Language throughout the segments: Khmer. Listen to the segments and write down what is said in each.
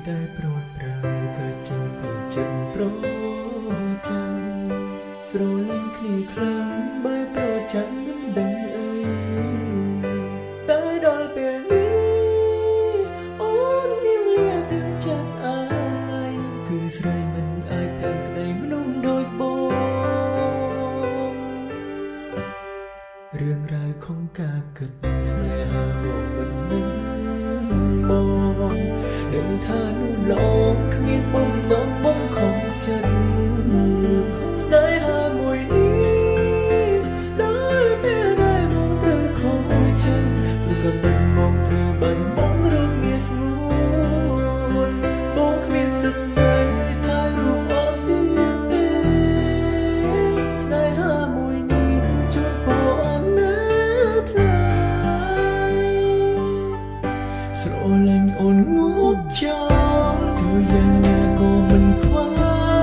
ដែលព្រួតប្រាំកើតចេញពីចិត្តប្រចាំស្រលាញ់គ្នាខ្លាំងបែបប្រចាំមិនដឹងអីតែដល់ពេលនេះអូនមានលះទាំងចិត្តអាយគឺស្រីមិនអាចតាមក្តីមនុស្សដូចបងរឿងរ៉ាវของការគិតស្នេហាបងមិននឹងបងដឹងថានោះឡងគ្មានបំណងបងខំចិត្តស្នេហាមួយនេះដល់ពេលដែលបងត្រូវខូចចិត្តព្រោះក៏មិនមកធ្វើបានបងរកងារស្ងួនបងគ្មានសិទ្ធិនៅថែរូបអូនទៀតទេស្នេហាមួយនេះជូនបងអូនណាថ្លៃស្រលាញ់អូនងប់ចោលគឺយ៉ាងណាក៏មិនខ្វា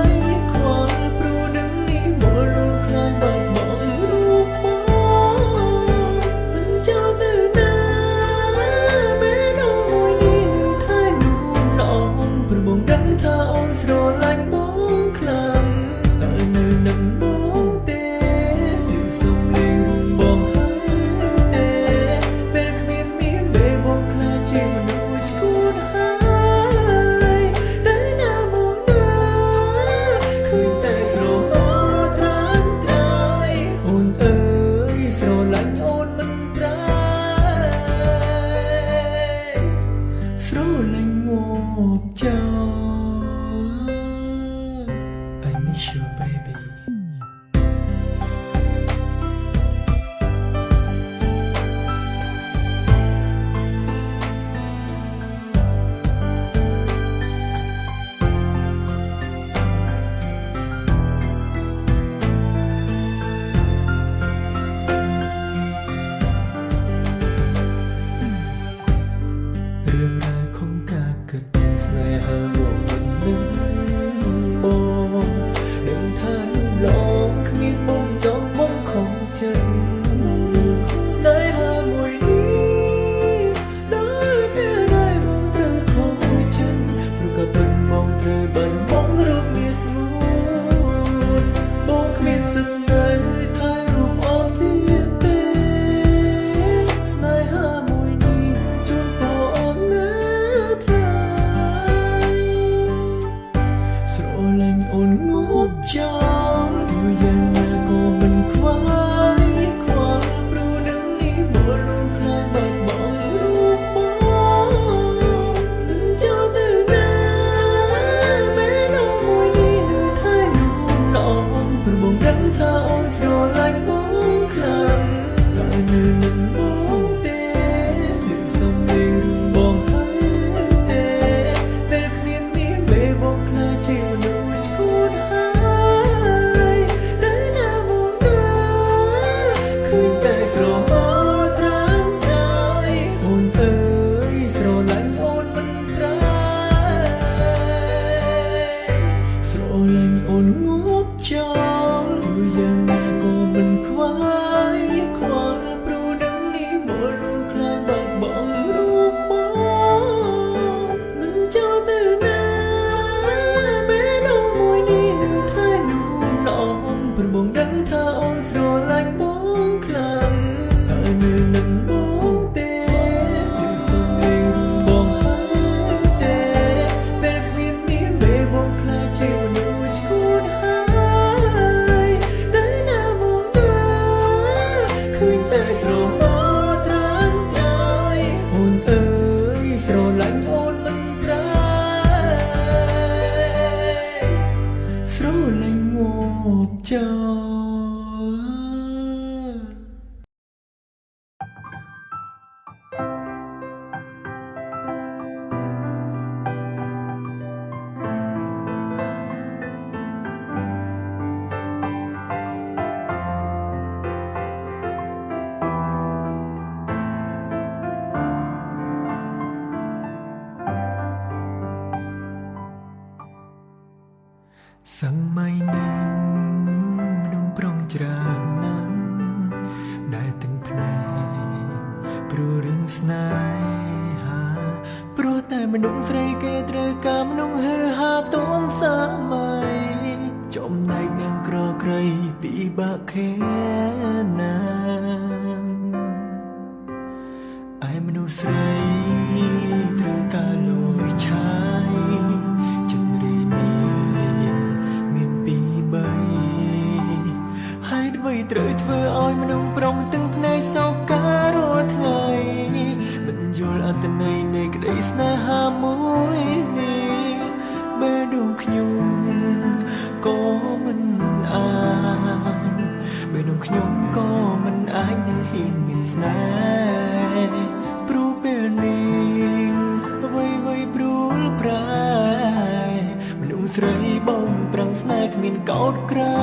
យខ្វល់ព្រោះដឹងនេះមកលូកខ្លាចបាត់បង់រូបបងមិនចោលទៅណាមេដូងមួយនេះនៅថែនោះឡងព្រោះបងដឹងថាអូនស្រឡាញ់បងខ្លាំងតែនៅនឹងបងទេគឺសុំលេងរួមបងហើយទេពេលគ្មានមានពេលបងខ្លាចជាមនុស្សឈួតហើយតែណាមកណាឃើញតែស្រមោលត្រាំត្រៃអូនអើយស្រឡាញ់អូនមិនប្រែស្រឡាញ់ងប់ចោល I miss you baby រឿងរ៉ាវของការគិតស្នេហាបងមិននឹងបងដឹងថានោះឡងគ្មានបំណងបងខំចិត្តស្នេហាមួយនេះដល់ពេលដែលបងត្រូវខូចចិត្តព្រោះក៏មិនមកត្រូវបានបងរកងារស្ងួនបងគ្មានសិទ្ធិនៅថែរូបអូនទៀតទេស្នេហាមួយនេះជូនបងអូនណាថ្លៃស្រលាញ់អូនងប់ចោលព្រោះយ៉ាងណាក៏មិនខ្វាយខ្វល់ព្រោះដឹងនេះមកលូកខ្លាចបាត់បង់រូបបងមិនចោលទៅណាមេដូងមួយនេះនៅថែនោះឡងព្រោះបងដឹងថាអូនស្រឡាញ់បងខ្លាំងតែនៅនឹងបងទេគឺសុំលេងរឿងបងហើយទេពេលគ្មានមានពេលបងខ្លាចជាមនុស្សឈួតហើយតែណាមកណាឃើញតែស្រមោលត្រាំត្រៃអូនអើយស្រឡាញ់អូនមិនប្រែស្រឡាញ់អូនងប់ចោលព្រោះយ៉ាងណាក៏មិនខ្វាយខ្វល់ព្រោះដឹងនេះមកលូកខ្លាចបាត់បង់រូបបងមិនចោលទៅណាមេដូងមួយនេះនៅថែនោះឡងព្រោះបងដឹងថាអូនស្រឡាញ់បងខ្លាំងតែនៅនឹងបងទេគឺសុំលេងរួមបងហើយទេពេលគ្មានមានពេលបងខ្លាចជាមនុស្សឈួតហើយតែណាមកណាឃើញតែស្រមោលត្រាំត្រៃអូនអើយស្រឡាញ់អូនមិនប្រែស្រឡាញ់ងប់ចោល សម័យនឹងមនុស្សប្រុងច្រើនណាស់ដែលទាំងភ្នែកព្រោះរឿងស្នេហាព្រោះតែមនុស្សស្រីគេត្រូវការ បាក់แค่ណាឯមនុស្សស្រីត្រូវការលួយឆាយចិត្តរីមានពីរបីហើយអ្វីត្រូវធ្វើឲ្យមនុស្សប្រុងទាំងភ្នែកសោកការរាល់ថ្ងៃមិនយល់អត្ថន័យនៃក្តីស្នេហាមួយនេះបែរដួងខ្ញុំក៏មិនអាចបែរដួងខ្ញុំក៏មិនអាចនឹងហ៊ានមានស្នេហ៍ព្រោះពេលនេះអ្វីព្រួលប្រែមនុស្សស្រីបងប្រាំងស្នេហ៍គ្មានកោតក្រែ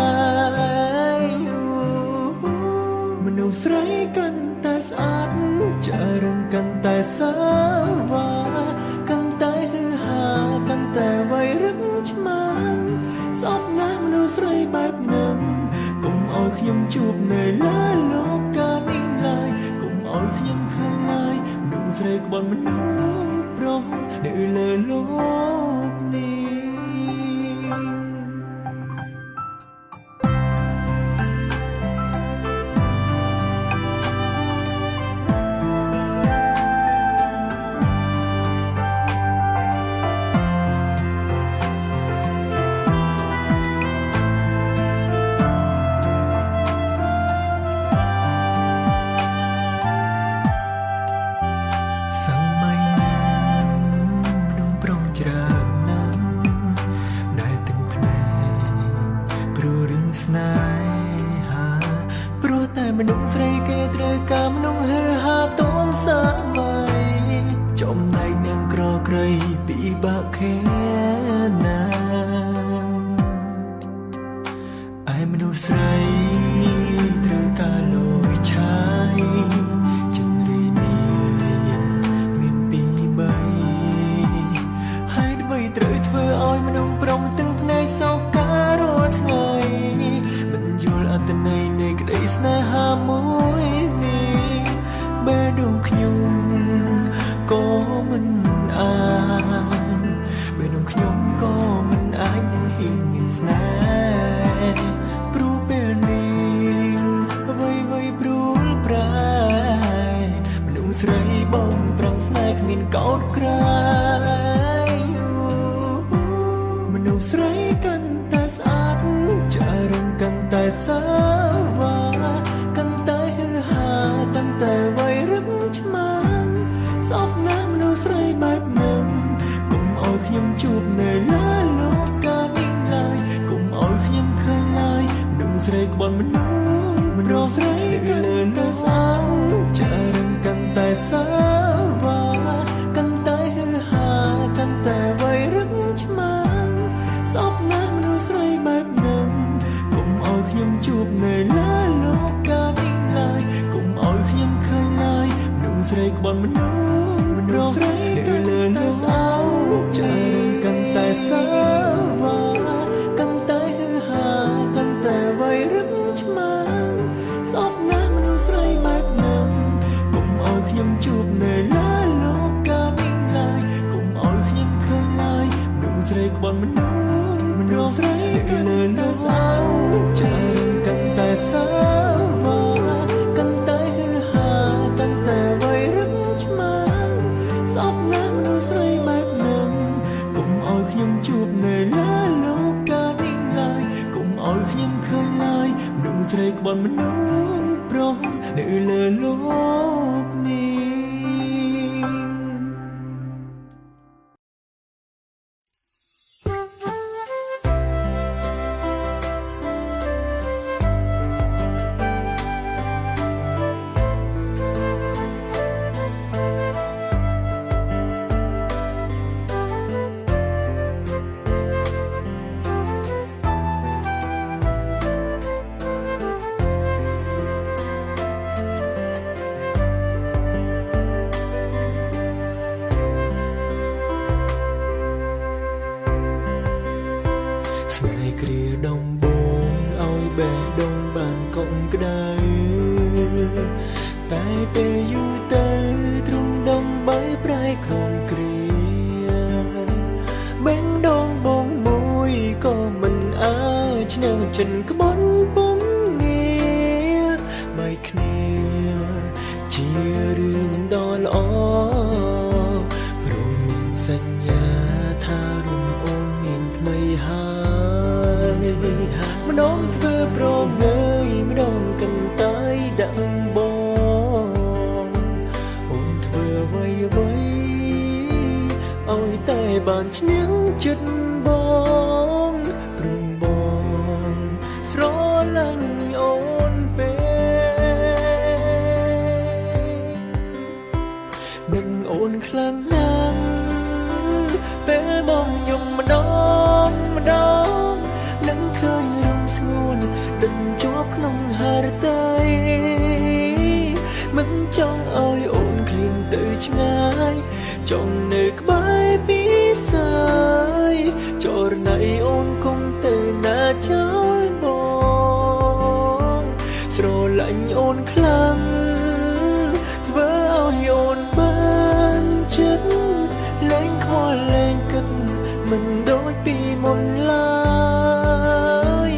ងមនុស្សស្រីកាន់តែស្អាតចារឹងកាន់តែសាវ៉ាកាន់តែហឺហាកាន់តែវៃរឹកឆ្មាំសពណាស់មនុស្សស្រីបែបនឹងកុំឲ្យខ្ញុំជួបនៅលើលោកកានេះឡើយកុំឲ្យខ្ញុំឃើញឡើយមនុស្សស្រីក្បត់មនុស្សប្រុសនៅលើលោកនេះមនុស្សស្រីគេត្រូវការមនុស្សហឺហាទាន់សម័យចំណែកនាងក្រក្រៃពិបាកខែណាឯមនុស្សស្រីត្រូវការលួយឆាយចិត្តរីមានពីរបីហើយអ្វីត្រូវធ្វើឲ្យមនុស្សប្រុងទាំងភ្នែកសោកការរាល់ថ្ងៃមិនយល់អត្ថន័យនៃក្តីស្នេហាមួយនេះបែរដួងខ្ញុំក៏មិនអាចបែរដួងខ្ញុំក៏មិនអាចនឹងហ៊ានមានស្នេហ៍ព្រោះពេលនេះអ្វីព្រួលប្រែមនុស្សស្រីបងប្រាំងស្នេហ៍គ្មានកោតក្រែងមនុស្សស្រីកាន់តែស្អាតចារឹងកាន់តែសាវ៉ាកាន់តែហឺហាកាន់តែវៃរឹកឆ្មាំសពណាស់មនុស្សស្រីបែបនឹងកុំឲ្យខ្ញុំជួបនៅលើលោកកានេះឡើយកុំឲ្យខ្ញុំឃើញឡើយមនុស្សស្រីក្បត់មនុស្សស្រីកាន់តែស្អាតចារឹងកាន់តែសាវ៉ាកាន់តែហឺហាកាន់តែវៃរឹកឆ្មាំសពណាស់មនុស្សស្រីបែបនឹងកុំឲ្យខ្ញុំជួបនៅលើលោកកានេះឡើយកុំឲ្យខ្ញុំឃើញឡើយមនុស្សស្រីក្បត់មនុស្សស្រីកាន់តែស្អាតចារឹងកាន់តែសាវ៉ាកាន់តែហឺហាកាន់តែវៃរឹកឆ្មាំសពណាស់មនុស្សស្រីបែបនឹងកុំឲ្យខ្ញុំជួបនៅលើលោកកានេះឡើយកុំឲ្យខ្ញុំឃើញឡើយមនុស្សស្រីក្បត់មនុស្សស្រីកាន់តែស្អាតចារឹងកាន់តែសាវ៉ាកាន់តែហឺហាកាន់តែវៃរឹកឆ្មាំសពណាស់មនុស្សស្រីបែបនឹងកុំឲ្យខ្ញុំជួបនៅលើលោកកានេះឡើយកុំឲ្យខ្ញុំឃើញឡើយមនុស្សស្រីក្បត់មនុស្សប្រុសនៅលើលោកនេះ ស្នេហ៍គ្រាដំបូងឲ្យបេះដូងបានកុំក្ដៅតែពេលយូរទៅទ្រង់ដើម្បីប្រែក្រុមគ្រាបេះដូងបងមួយក៏មិនអាចឈ្នះចិនក្បត់ពងងា ហើយម្ដងធ្វើប្រងើយម្ដងកន្តើយដាក់បងអូនធ្វើអ្វីអ្វីឲ្យតែបានឈ្នះចិត្តបងព្រមបងស្រឡាញ់អូនពេកនឹងអូនខ្លាំងណាស់ពេលបងយំម្ដងម្ដងនឹងឃើញរំស្ងួនដិនជាប់ក្នុងហារតីមិនចង់ឲ្យអូនឃ្លានទៅឆ្ងាយចង់នៅក្បែរពីសាយចរណៃអូនគង់ទៅណាចោលបងស្រឡាញ់អូនខ្លាំងធ្វើឲ្យអូនបានចិត្តលែងខ្វល់លែងគិតមិនដូចពីមុនឡើយ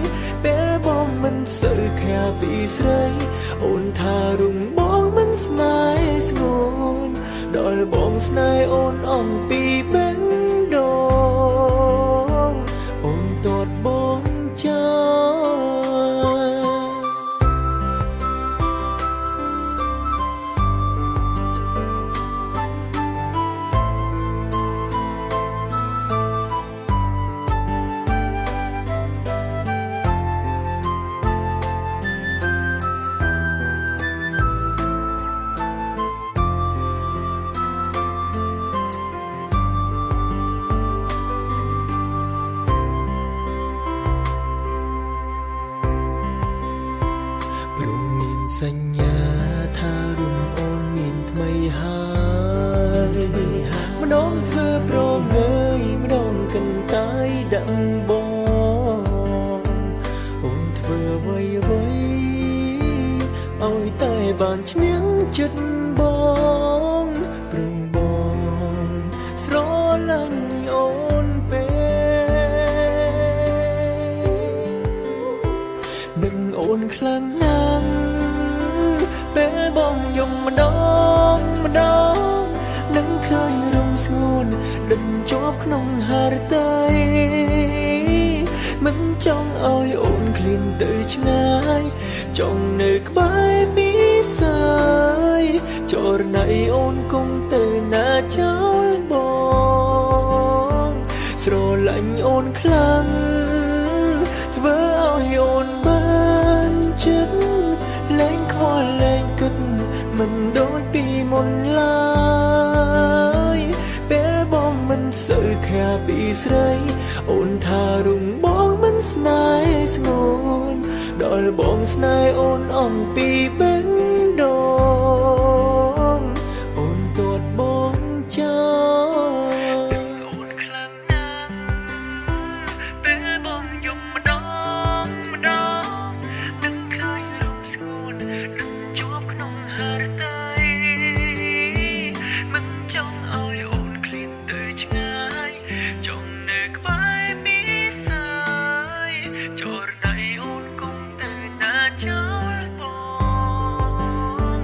ពេលបងមិនសូវខាពីស្រីអូនថារុងបងមិនស្នេហ៍ស្ងួនដល់បងស្នេហ៍អូនអំពីបេះដូងអូនទាត់បងចោលសញ្ញាថារុំអូនមានថ្មីហើយម្ដងធ្វើប្រងើយម្ដងកន្តើយដាក់បងអូនធ្វើអ្វីអ្វីឲ្យតែបានឈ្នះចិត្តបងព្រមបងស្រឡាញ់អូនពេកនឹងអូនខ្លាំងណាស់ពេលបងយំម្ដងម្ដងនឹងឃើញរំស្ងួនដិនជាប់ក្នុងហារតីមិនចង់ឲ្យអូនឃ្លានទៅឆ្ងាយចង់នៅក្បែរពីសាយចរណៃអូនគង់ទៅណាចោលបងស្រឡាញ់អូនខ្លាំងធ្វើឲ្យអូនបានចិត្តលែងខ្វល់លែងគិតមិនដូចពីមុនឡើយពេលបងមិនសូវខាពីស្រីអូនថារុងបងមិនស្នេហ៍ស្ងួនដល់បងស្នេហ៍អូនអំពីបេះដូងអូនទាត់បងចោលអូនខ្លាំងណាស់ពេលបងយំម្ដងម្ដងនឹងឃើញរំស្ងួនជាប់ក្នុងហារតីមិនចង់ឲ្យអូនឃ្លានទៅឆ្ងាយចង់នៅក្បែរពីសាយចរណៃអូនគង់ទៅណាចោលបង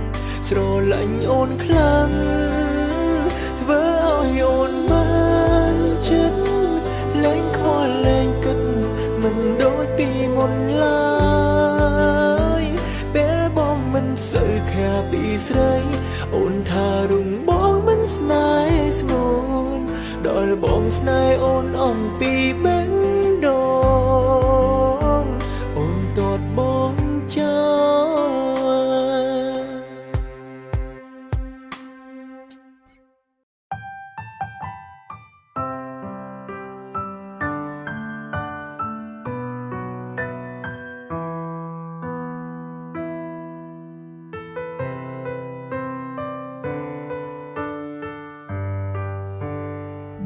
ស្រឡាញ់អូនខ្លាំងធ្វើឲ្យអូនបានចិត្តលែងខ្វល់លែងគិតមិនដូចពីមុនឡើយពេលបងមិនសូវខាពីស្រីអូនថារុងបងមិនស្នេហ៍ស្ងួនដល់បងស្នេហ៍អូនអំពីបេះដូងអូនទាត់បងចោល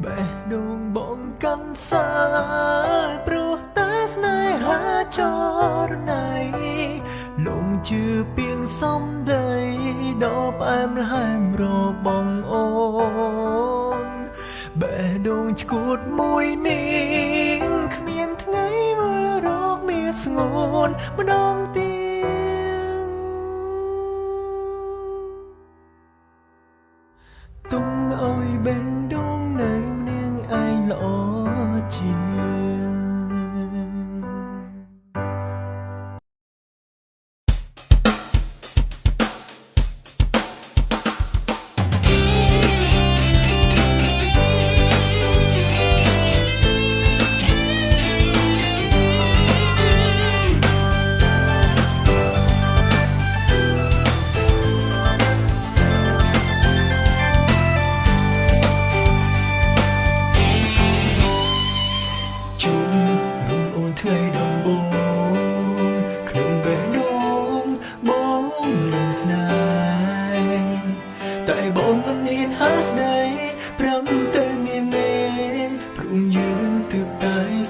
បេះដូងបងកាន់សាលព្រោះតែស្នេហាចរណៃលងជឿពីងសំដីដ៏ផ្អែមល្ហែមរបងអូនបេះដូងឆ្កួតមួយនេះគ្មានថ្ងៃមើលរកមានស្ងួនម្ដងទៀតទុំឲ្យបេះដូងនៅម្នាក់ឯងល្អជាង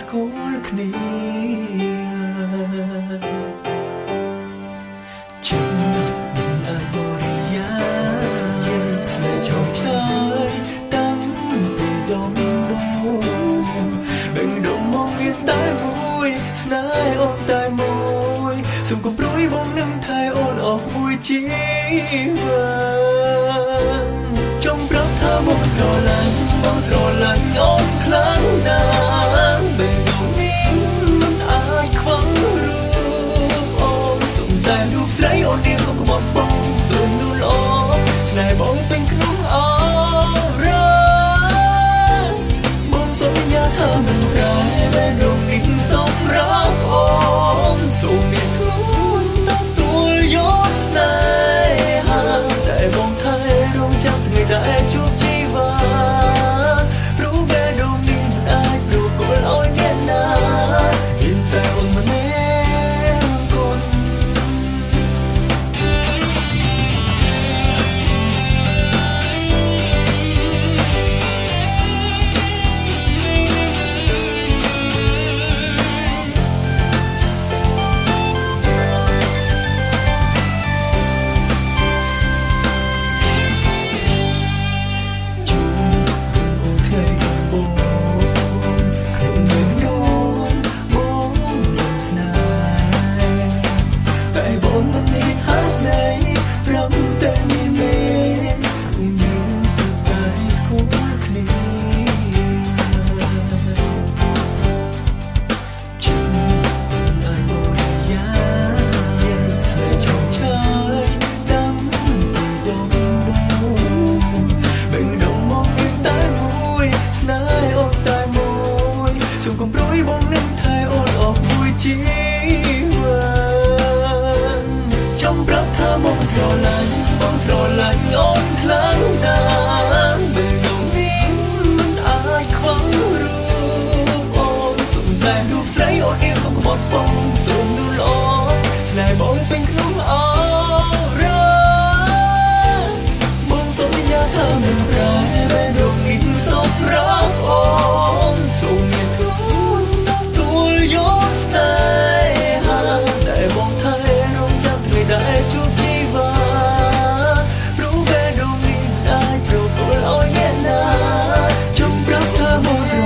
ស្គាល់គ្នាចិត្តមិនអាចបរិយាស្នេហ៍ឆោមឆាយតាំងពីដំបូងបេះដូងមកមានតែមួយស្នេហ៍អូនតែមួយសូមគំព្រួយបងនឹងថែអូនអស់មួយជីវិតចង់ប្រាប់ថាមកស្រឡាញ់អូនខ្លាំងណាស់បេះដូងនេះមិនអាចខ្វះរូបអូនសូមតែរូបស្រីអូននាងក៏មកបងសូមនូនអូនស្នេហ៍បងពេញក្នុងអរបងសន្យាថាមិនប្រែបេះដូងនេះសម្រាប់អូនសូមមានស្រួលទទួលយកស្នេហាតែបងថែរងចាំថ្ងៃដែលជួបជីវិតព្រោះបេះដូងនេះមិនអាចប្រគល់ឲ្យអ្នកណាមានតែអូនម្នាក់គុណសូមគំព្រួយបងនឹងថែអូនអស់មួយជីវិតចង់ប្រាប់ថាមកស្រឡាញ់អូនខ្លាំងណាស់បេះដូងនេះមិនអាចខ្វះរូបអូនសូមតែរូបស្រីអូននាងក៏មកបងសូមនូនអូនស្នេហ៍បងពេញក្នុងអរបងសន្យាថាមិនប្រែបេះដូងនេះសម្រាប់អូនសូមមានស្គាល់ទទួលយកស្នេហាតែបងថែរងចាំថ្ងៃដែលជួបជីវិតព្រោះបេះដូងនេះអាចប្រគល់ឲ្យអ្នកណាចង់ប្រាប់ថាបងស្រ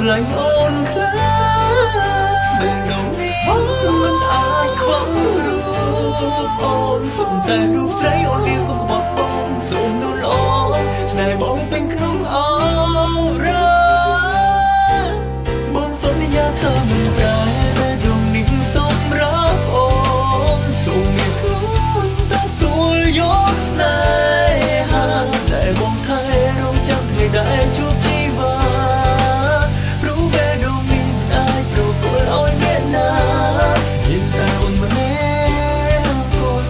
ឡាញ់អូនខ្លាំងបេះដូងនេះមិនអាចខ្វះរូបអូនសូមតែរូបស្រីអូននាងក៏មកបងសូមនូនអូនស្នេហ៍បងពេញក្នុងអរបងសន្យាថាមិនប្រែបេះដូងនេះសម្រាប់អូនសូមមានស្គាល់ទទួលយកស្នេហាតែបងថែរងចាំថ្ងៃដែលជួបជីវិតព្រោះបេះដូងនេះអាចប្រគល់ឲ្យអ្នកណាមានតែអូនម្នាក់គុណ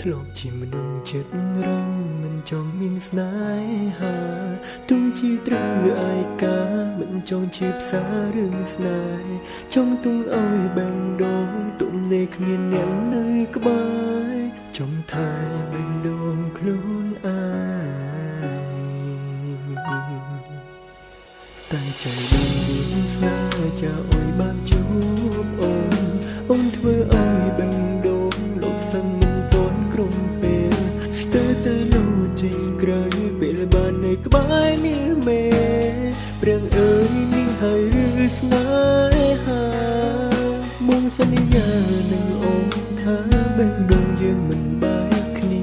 ធ្លាប់ជាមនុស្សចិត្តរងមិនចង់មានស្នេហាទោះជាត្រូវឯកាមិនចង់ជាផ្សាររឿងស្នេហ៍ចង់ទុំឲ្យបេះដូងទុំនៃគ្មានអ្នកនៅក្បែរចង់ថែបេះដូងខ្លួនឯងតែใจដឹងមានស្នេហ៍ចាអើយបានជួបអូនធ្វើឲ្យបេះដូងលោកសឹងមិនទាន់ក្រុមពេលស្ទើរតែលោចេញក្រៅពេលបាននៅក្បែរនេះមេព្រះអើយនេះហើយឬស្នេហាបងសន្យានឹងអូនថាបេះដូង យើងមិនបែកគ្នា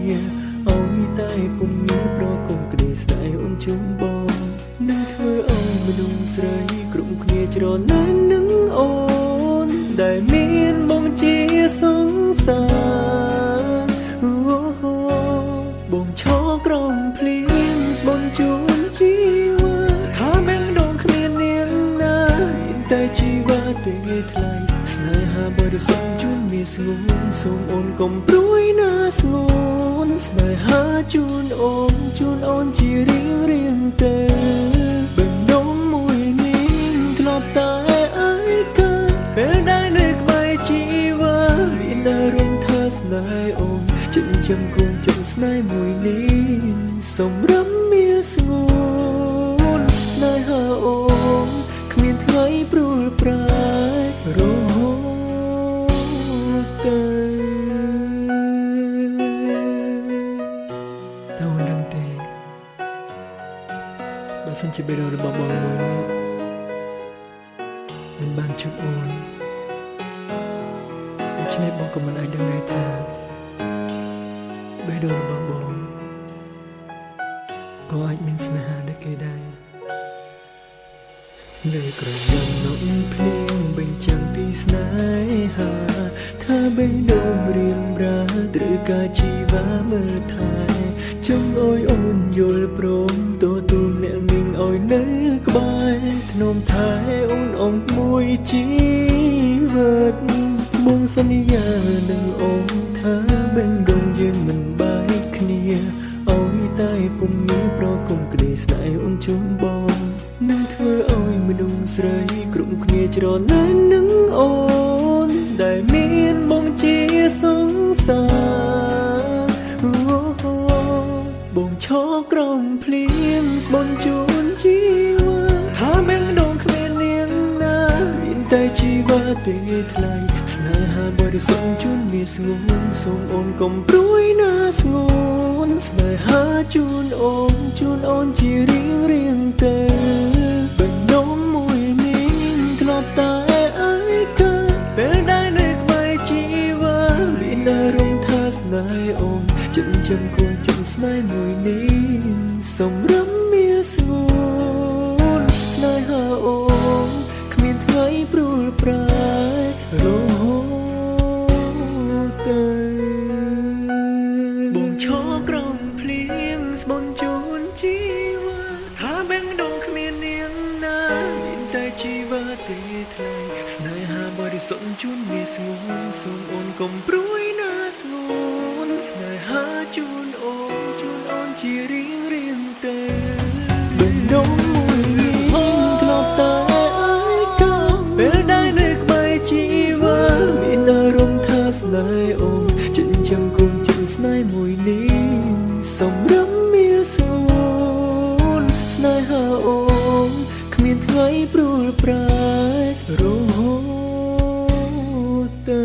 អោយតែពុំមានប្រគំក្តីស្នេហ៍អូនជុំបងនឹងធ្វើអោយមនុស្សស្រីគ្រប់គ្នាច្រណែននឹងអូនដែលមានបងជាសង្សារបងឈរក្រោមភ្លៀងស្បន់ជូនជីវ៉ាថាបេះដូងគ្មាននាងណាមានតែជីវ៉ាទេថ្លៃស្នេហាបរិសុទ្ធជូនមានស្ងួនសូមអូនកុំព្រួយណាស្ងួនស្នេហាជូនអូនជារៀងទេបេះដូងមួយនេះធ្លាប់តែអាយកាពេលដែលនៅក្បែរជីវ៉ាមានអារម្មណ៍ថាស្នេហ៍អូនចិញ្ចឹមកូនចិនស្នេហ៍មួយនេះសម្រាប់មានស្ងួនស្នេហាអូនគ្មានថ្ងៃព្រួលប្រែរហូតទៅតើអូនដឹងទេបើសិនជាបេះដូងរបស់បងមួយនេះមិនបានជួបអូនដូច្នេះបងក៏មិនអាចដឹងដែរថាបេះដូងរបស់បងក៏អាចមានស្នេហាដូចគេដែរនៅក្រយំនំភ្លៀងបញ្ចាំងពីស្នេហាថាបេះដូងរៀមរាត្រូវការជីវ៉ាមើលថែចង់អើយអូនយល់ព្រមទទួលអ្នកនាងឲ្យនៅក្បែរធ្នមថែអូនអង្គមួយជីវិតបងសន្យានឹងអូនថាបេះដូងយើងមិនបែកគ្នាអោយតែពុំមានប្រគំក្តីស្នេហ៍អូនជុំបងនឹងធ្វើអោយមនុស្សស្រីគ្រប់គ្នាច្រណែននឹងអូនដែលមានបងជាសង្សារបងឈរក្រោមភ្លៀងស្បន់ជូនជីវ៉ាថាបេះដូងគ្មាននាងណាមានតែជីវ៉ាទេថ្លៃស្នេហាបរិសុទ្ធជូនមានស្ងួនសូមអូនកុំព្រួយណាស្ងួនស្នេហាជូនអូនជារៀងទេបេះដូងមួយនេះធ្លាប់តែអាយកាពេលដែលនៅក្បែរជីវ៉ាមានអារម្មណ៍ថាស្នេហ៍អូនចិញ្ចឹមកូនចិនស្នេហ៍មួយនេះសម្រាប់មានស្ងួនស្នេហាអូនគ្មានថ្ងៃព្រួលប្រែរហូតទៅបងឈរក្រោមភ្លៀងស្បន់ជូនជីវ៉ាថាបេះដូងគ្មាននាងណាមានតែជីវ៉ាទេថ្លៃស្នេហាបរិសុទ្ធជូនមានស្ងួនសូមអូនកុំព្រួយណាស្ងួនស្នេហាជូនអូនជារៀងទេបេះដូងមួយនេះធ្លាប់តែអាយកាពេលដែលនៅក្បែរជីវ៉ាមានអារម្មណ៍ថាស្នេហ៍អូនចិញ្ចឹមកូនចិនស្នេហ៍មួយនេះសម្រាប់មានស្ងួនស្នេហាអូនគ្មានថ្ងៃព្រួលប្រែរហូតទៅ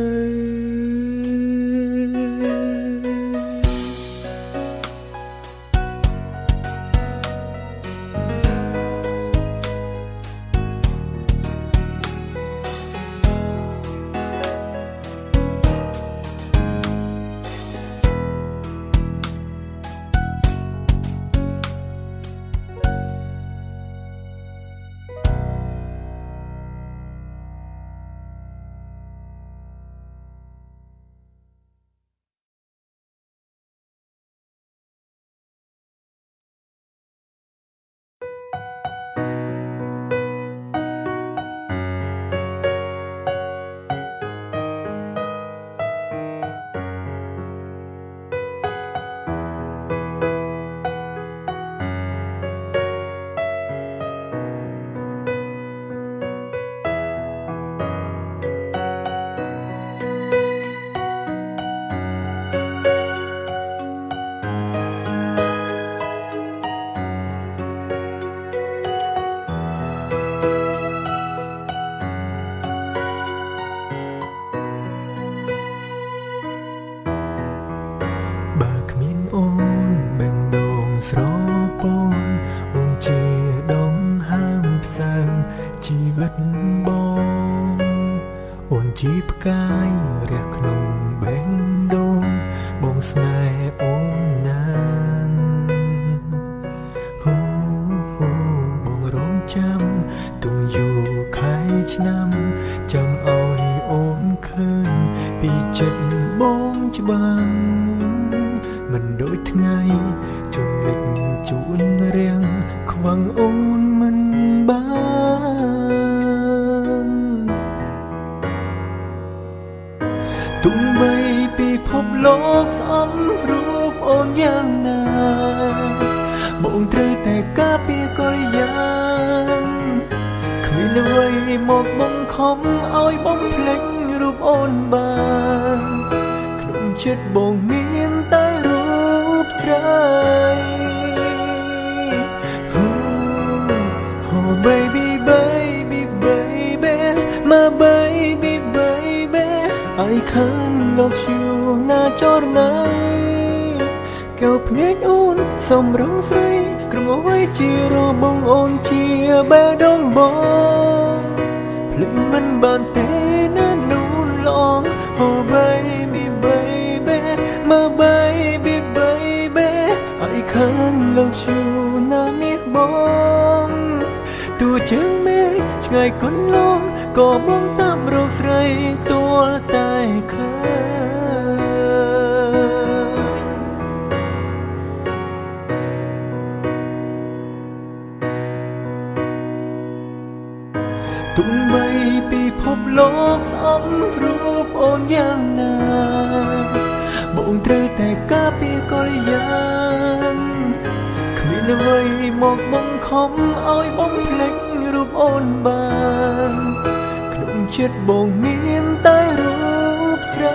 ស្រពងអូនជាដងហាមផ្សើមជីវិតបងអូនជាផ្កាយរះក្នុងបេះដូងប ស្នេហ៍អូនណានបងរងចាំទុំយូរខែឆ្នាំចាំឲ្យអូនឃើញពីចិត្តបងច្បាស់មិនដូចថ្ងៃជន់លិចជួនរាំងខ្វាំងអូនមិនបានទុំបីពិភពលោកស្អប់រូបអូនយ៉ាងណាបងត្រូវតែការពារកល្យានគ្មានអ្វីមកបង្ខំឲ្យបងភ្លេចរូបអូនបានក្នុងចិត្តបងមានតែរូបស្រី Oh baby baby baby my baby baby I can't love you ណាចរណៃកែវភ្នែកអូនសំរងស្រីក្រុមអ្វីជារបងអូនជាបេះដូងបងភ្លេចមិនបានទេណានូនឡង Oh baby baby my baby baby I can't love you ណាមាសបងទោះជើងមេឃឆ្ងាយកន្លងក៏បងតាមរកស្រីទាល់តែឃើញទុំបីពិភពលោកស្អប់រូបអូនយ៉ាងណាបងត្រូវតែការពារកល្យានគ្មានអ្វីមកបង្ខំឲ្យបងភ្លេចរូបអូនបានក្នុងចិត្តបងមានតែរូបស្រី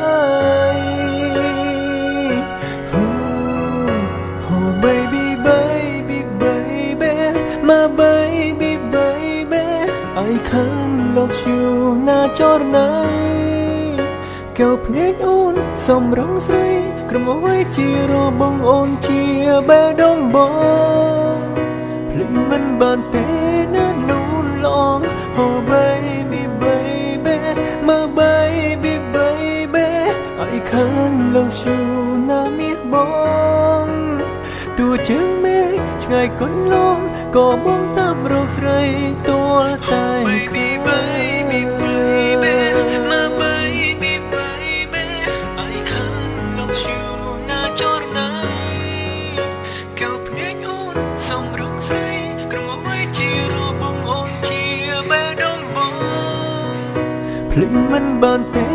Oh baby baby baby my baby baby I can't love you ណាចរណៃកែវភ្នែកអូនសំរងស្រីក្រុមអ្វីជារបងអូនជាបេះដូងបងភ្លេចមិនបានទេណានូនឡង Oh baby baby my baby baby I can't love you ណាមាសបងទោះជើងមេឃឆ្ងាយកន្លងក៏បងតាមរកស្រីទាល់តែឃើញ baby baby my baby baby I can't love you ណាចរណៃកែវភ្នែកអូនសំរងស្រីក្រុមអ្វីជារបងអូនជាបេះដូងបងភ្លេចមិនបានទេ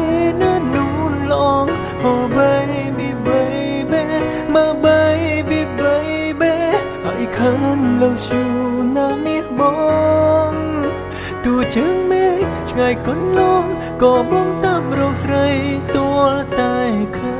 ណានូនឡង Oh baby baby my baby baby I can't love you ណាមាសបងទោះជើងមេឃឆ្ងាយកន្លងក៏បងតាមរកស្រីទាល់តែឃើញ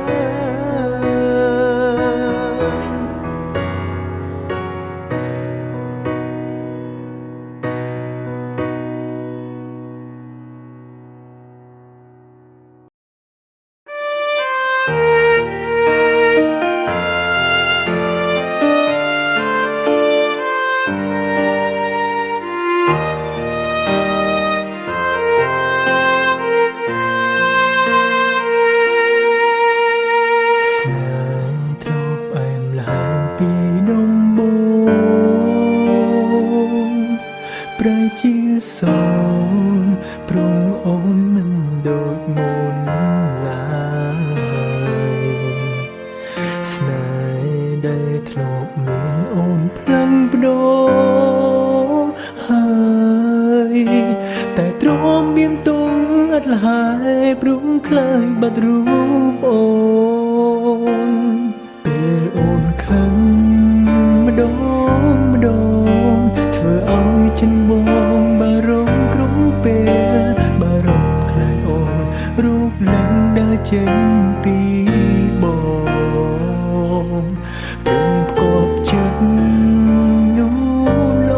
សូនព្រមអូនមិនដូចមុនឡើយស្នេហ៍ដែលធ្លាប់មានអូនផ្លឹងបដូរហើយតែទ្រាំបៀមទុំអត់លហើយព្រមខ្លាយបាត់រូបអូនពេលអូនខឹងម្ដងម្ដងធ្វើឲ្យចិនបងបារម្ភគ្រប់ពេលបារម្ភខ្លាចអូនរូបឡើងដើរចេញពីបងព្រមផ្គប់ចិត្តនោះឡ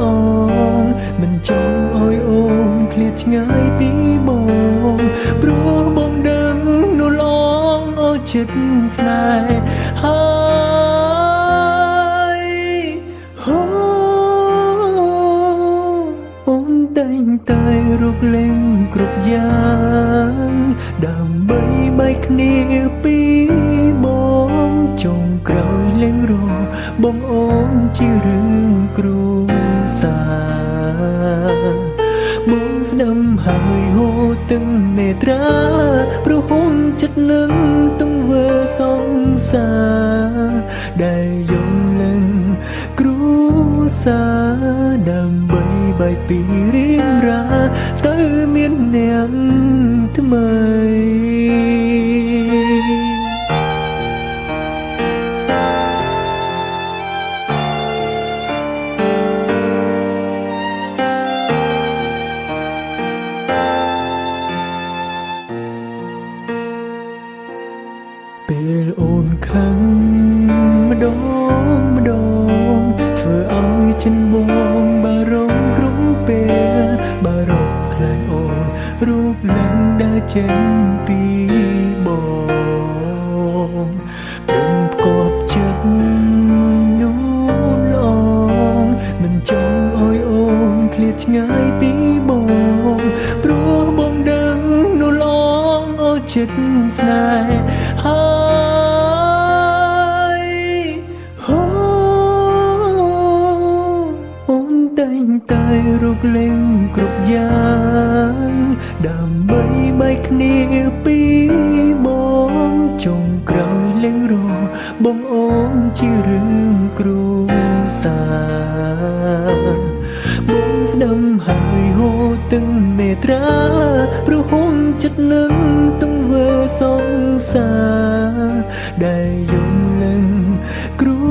ងមិនចង់ឲ្យអូនឃ្លាតឆ្ងាយពីបងព្រោះបងដឹងនោះឡងអស់ចិត្តស្នេហ៍ហើយអូនតែងតែរកលេងគ្រប់យ៉ាងដើម្បីបែកគ្នាពីបង ក្រោយលែងរបងអូនជារឿងគ្រួសារបងស្ដាំហើយហូរទឹកនេត្រាព្រោះហូនចិត្តនឹងទង្វើសង្សារដែលយំលឹងគ្រួសារដើម្បីបែកពីរៀងរាទៅមានអ្នកថ្មីពេលអូនខឹងម្ដងម្ដងធ្វើឲ្យចិនបងបារម្ភគ្រប់ពេលបារម្ភខ្លាចអូនរូបឡើងដើរចេញពីបងព្រមគប់ចិត្តនូនឡងមិនចង់ឲ្យអូនឃ្លាតឆ្ងាយពីបងព្រោះបងដឹងនូនឡងអស់ចិត្តស្នេហ៍ហើយអូនតែងតែរកលេងគ្រប់យ៉ាងដើម្បីបែកគ្នាពីបងចុងក្រោយលែងរបងអូនជារឿងគ្រួសារបងស្ដាំហើយហូរទឹកនេត្រាព្រោះហូនចិត្តនឹងទង្វើសង្សារដែលយំលឹងគ្រួ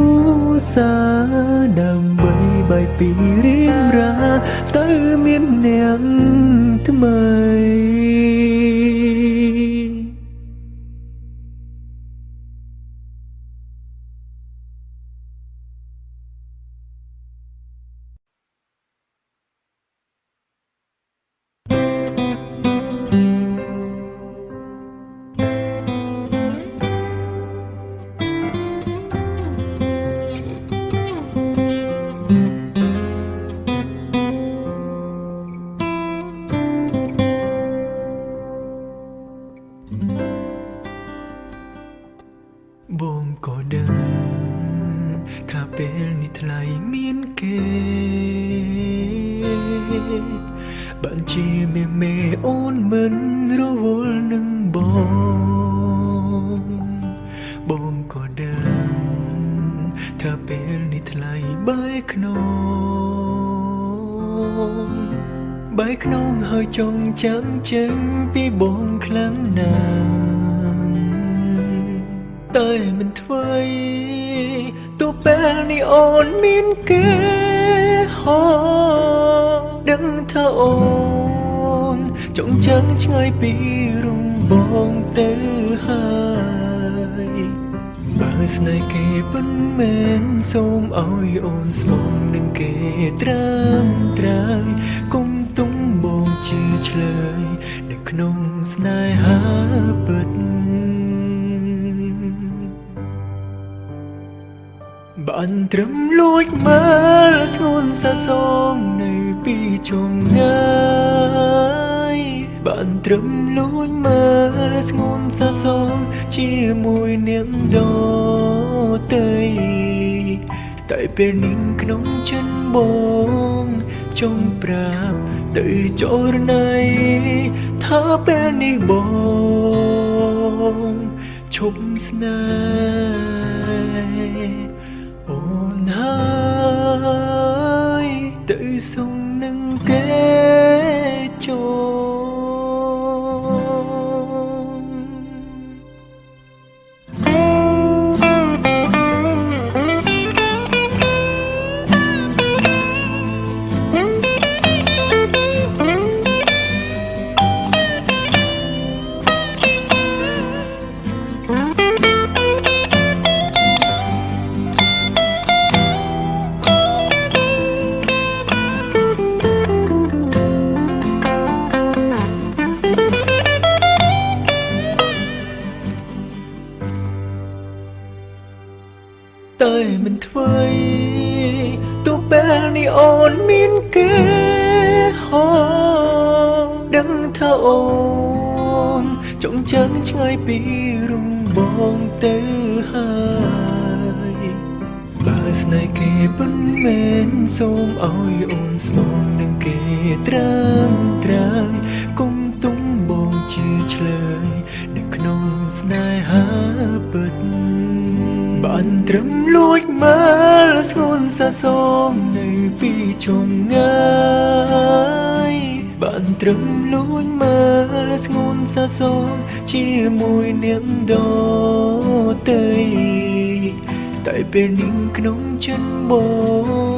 សារដើម្បីបែកពីរៀងរាទៅមានអ្នកថ្មីបងក៏ដឹងថាពេលនេះថ្លៃមានគេបានជាមេអូនមិនរវល់នឹងបងក៏ដឹងថាពេលនេះថ្លៃបាយក្នុងហើយចងចាំចេញពីបងខ្លាំងណាស់តែមិនថ្មីទោះពេលនេះអូនមានគេហោដឹងថាអូនចង់ចាំឆ្ងាយពីរំបងទៅហើយបើស្នេហ៍គេមិនមែនសូមឲ្យអូនស្មងនឹងគេត្រាំត្រើយកុំទុំបងជាឆ្លើយនៅក្នុងស្នេហាពិតបានត្រឹមលួចមើលស្ងួនសាសងនៅពីជុំងាយបានត្រឹមលួចមើលស្ងួនសាសងជាមួយនាងដទៃតែពេលនេះក្នុងចិត្តបងចង់ប្រាប់ទៅចរណៃថាពេលនេះបងឈប់ស្នេហ៍អូនហើយទៅសុំនឹងគេតែមិនថ្មីទោះពេលនេះអូនមានគេហោដឹងថាអូនចង់ចាំឆ្ងាយពីរំបងទៅហើយ ស្នេហ៍គេពុនមែនសូមឲ្យអូនស្មងនឹងគេត្រាំត្រើយគុំទុំបងជាឆ្លើយនៅក្នុងស្នេហាពិតបានត្រឹមលួចមើលស្ងួនសាសងនៅពីជុំងាយបានត្រឹមលួចមើលស្ងួនសាសងជាមួយនាងដទៃតែពេលនេះក្នុងចិត្តប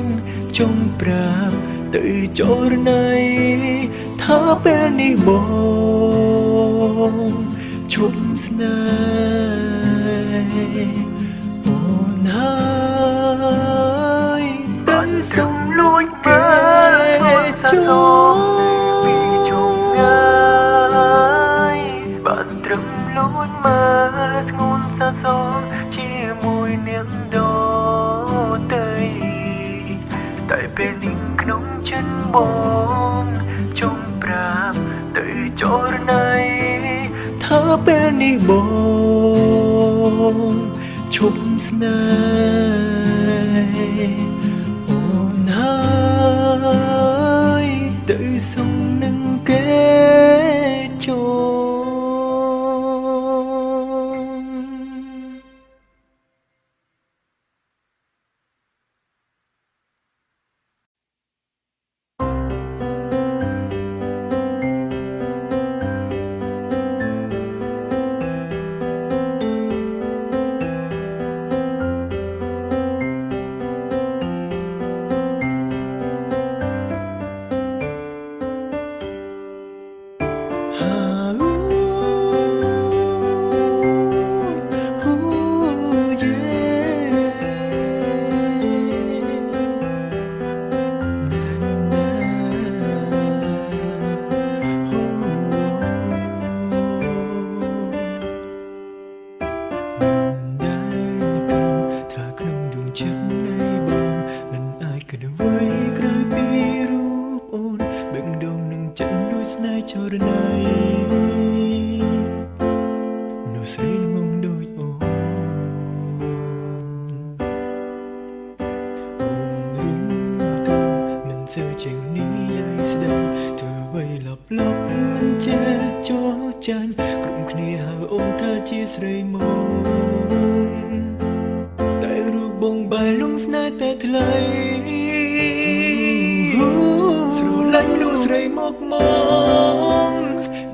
ងចង់ប្រាប់ទៅចរណៃថាពេលនេះបងឈប់ស្នេហ៍អូនហើយទៅសុំលួចមើលចូលពីជុំងាយបានត្រឹមលួចមើលស្ងួនសាសងជាមួយនាងដទៃតែពេលនេះក្នុងចិត្តបងចង់ប្រាប់ទៅចរណៃថាពេលនេះបងឈប់ស្នេហ៍អូនហើយទៅសុំនឹងគេចូលស្នេហ៍ចរណៃនោះស្រីងងដូចអូនរុញទៅមិនសូវជាងនេះយាយស្ដីធ្វើអ្វីលបមិនចេះចោលចាញ់ក្រុមគ្នាហៅអូនថាជាស្រីមកតែរូបបងបាយលងស្នេហ៍តែថ្លៃស្រឡាញ់មនុស្សស្រីមក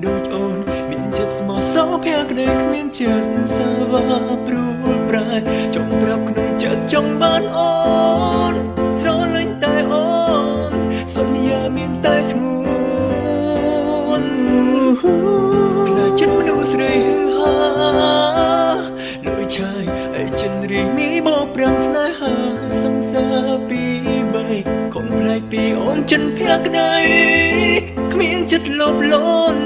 ដូចអូនមានចិត្តស្មោះសរភក្តីគ្មានចិត្តសាវ៉ាព្រួលប្រែចង់ប្រាប់ក្នុងចិត្តចង់បានអូនស្រឡាញ់តែអូនសន្យាមានតែស្ងួនខ្លាចចិត្តមនុស្សស្រីហឺហាលួចឆាយឯចិនរីមីបោប្រាំងស្នេហាសង្សារពីបីខំប្លែកពីអូនចិនភក្តីគ្មានចិត្តលបលន់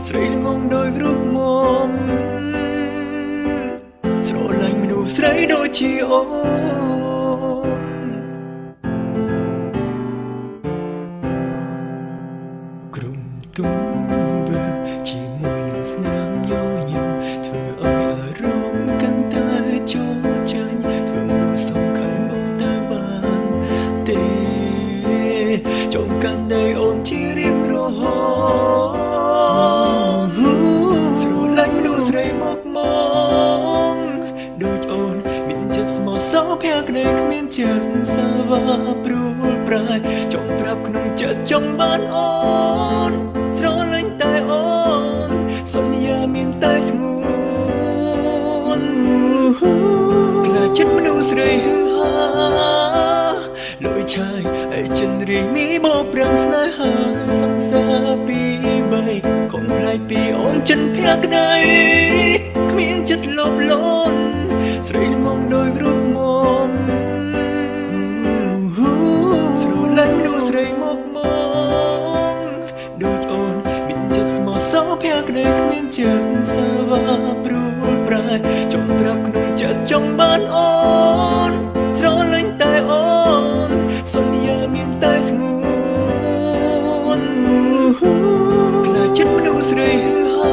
ស្រីល្ងងដោយរូបមមស្រឡាញ់មនុស្សស្រីដូចជាអូនក្រុមទុំវើជាមួយនឹងស្នាមញញឹមធ្វើឲ្យអារម្មណ៍កាន់តែចូលចាញ់ធ្វើមនុស្សសំខាន់មកតែបានទេចង់កាន់ដៃអូនជារៀងរហូតស្រឡាញ់មនុស្សស្រីមកដូចអូនមានចិត្តស្មោះសរភក្តីគ្មានចិត្តសាវ៉ាព្រួលប្រែចង់ប្រាប់ក្នុងចិត្តចង់បានអូនស្រឡាញ់តែអូនសន្យាមានតែស្ងួនខ្លាចចិត្តមនុស្សស្រីហឺហាលួចឆាយឯចិនរីមីបោប្រាំងស្នេហាសង្សារពីបីខំប្លែកពីអូនចិនភក្តីគ្មានចិត្តលបលន់ស្រីល្ងងដោយរូបមមស្រឡាញ់មនុស្សស្រីមកដូចអូនមានចិត្តស្មោះសរភក្តីគ្មានចិត្តសាវ៉ាព្រួលប្រែចង់ប្រាប់ក្នុងចិត្តចង់បានអូនស្រឡាញ់តែអូនសន្យាមានតែស្ងួនខ្លាចចិត្តមនុស្សស្រីហឺហា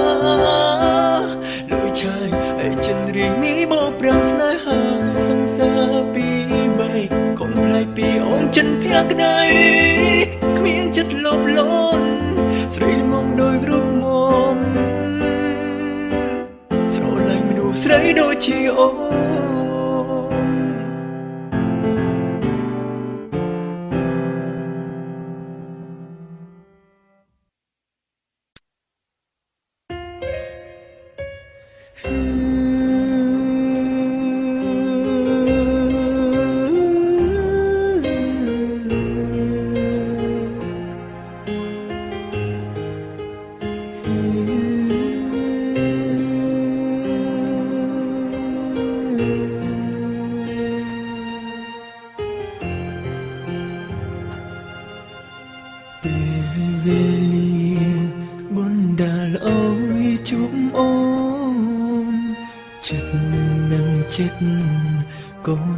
លួចឆាយឯចិនរីមីបោប្រាំងស្នេហាសង្សារពីបី កក្ដីគ្មានចិត្តលបលន់ស្រីល្ងងដោយរូបមន្តស្រឡាញ់មនុស្សស្រីដូចជាអូនវេលាបណ្ដាលអើយជួបអូនចិត្តនឹងចិត្ត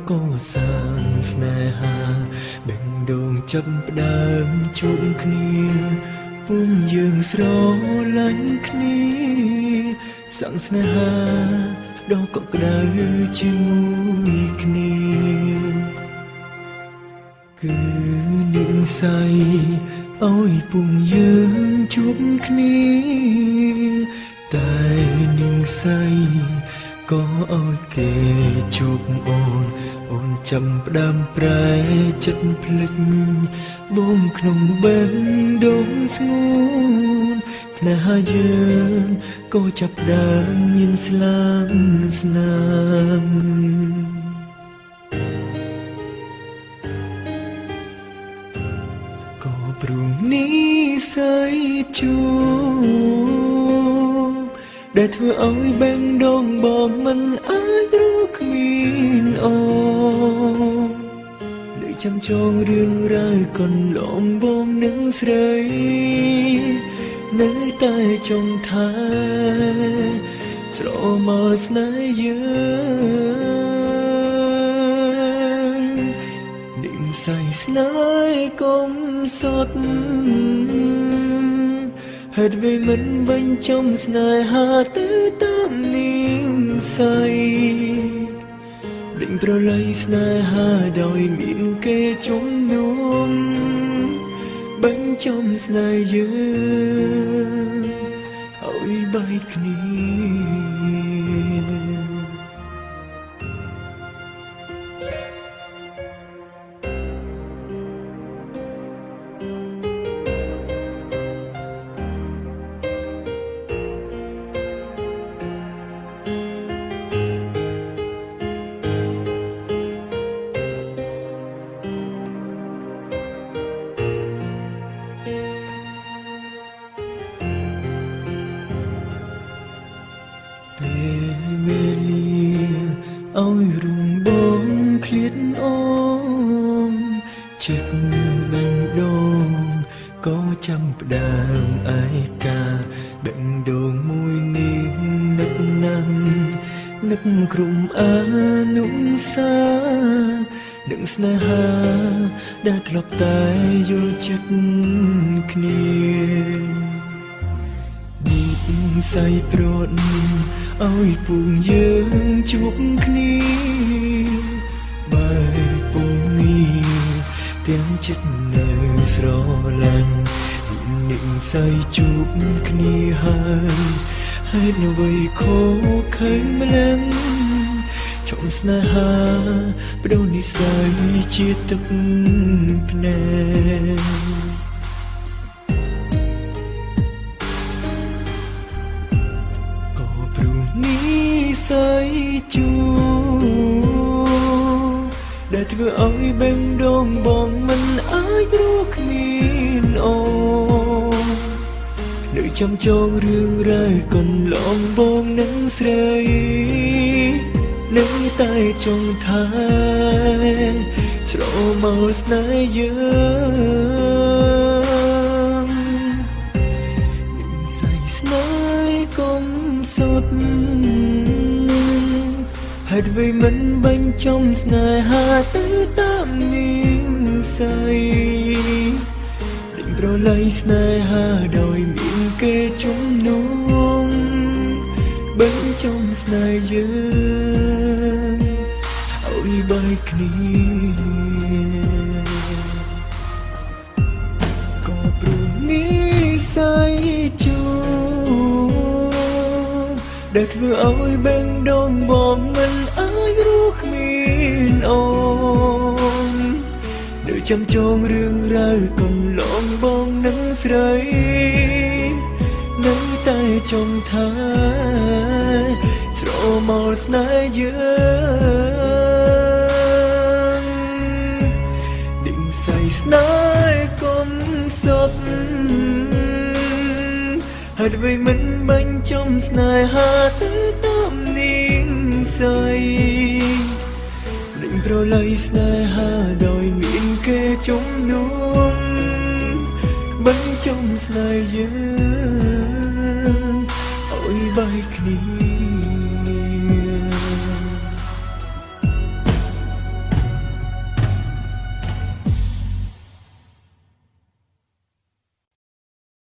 ក៏សាងស្នេហាដេញដូងចាប់ផ្ដើមជួបគ្នាពុំយើងស្រឡាញ់គ្នាសាងស្នេហាដ៏កក់ក្ដៅជាមួយគ្នាគឺនិស្ស័យឲ្យពុំយើងជួបគ្នាតែនិស្ស័យក៏ឲ្យគេជួបអូនចាំផ្ដើមប្រែចិត្តភ្លេចបងក្នុងបេះដូងស្ងួនស្នេហាយើងក៏ចាប់ផ្ដើមមានស្លាំងស្នាមក៏ព្រោះនិស្ស័យជួបដែលធ្វើឲ្យបេះដូងបងមិនអាចរកគ្មានអូននៅចាំចងរឿងរ៉ាវកន្លងបងនឹងស្រីនៅតែចង់ថាស្រមោលស្នេហ៍យើងនិស្ស័យស្នេហ៍កុំសុទ្ធហេតុអ្វីមិនបញ្ចំស្នេហាទៅតាមនិស្ស័យលេងប្រឡ័យស្នេហាដោយមានគេជំនុំបញ្ចំស្នេហ៍យើងឲ្យបែកគ្នាពេលវេលាឲ្យរំបងឃ្លាតអូនចិត្តបេះដូងក៏ចាំផ្ដើមឯកាបេះដូងមួយនេះនឹកណាស់នឹកក្រុមអានុសានឹងស្នេហាដែលធ្លាប់តែយល់ចិត្តគ្នានិស្ស័យប្រត់ឲ្យពុំយើងជួបគ្នាបែបពុំមានទាំងចិត្តនៅស្រឡាញ់និស្ស័យជួបគ្នាហើយហេតុអ្វីខុសខើម្ល៉េះចង់ស្នេហាបដូរនិស្ស័យជាទឹកភ្នែកនិស្ស័យជួបដែលធ្វើឲ្យបេះដូងបងមិនអាចរកគ្មានអូននៅចាំចងរឿងរ៉ាវកន្លងបងនឹងស្រីនៅតែចង់ថាស្រមោលស្នេហ៍យើងនិស្ស័យស្នេហ៍កុំសុទ្ធហេតុអ្វីមិនបញ្ចំស្នេហាទៅតាមនិស្ស័យលេងប្រឡ័យស្នេហាដោយមានគេជំនុំបញ្ចំស្នេហ៍យើងឲ្យបែកគ្នា ជួបដែលធ្វើឲ្យបេះដូងបងមិនអាចរស់គ្មានអូននៅចាំចងរឿងរ៉ាវកំឡងបងនឹងស្រីនៅតែចង់ថាស្រមោលស្នេហ៍យើងដេញសៃស្នេហ៍កុំសុខហេតុអ្វីមិនបាញ់ចំស្នេហាទៅតាមនាងសៃនឹងប្រឡ័យស្នេហាដោយមានគេជំនុំបញ្ចំស្នេហ៍យើងឲ្យបែកគ្នា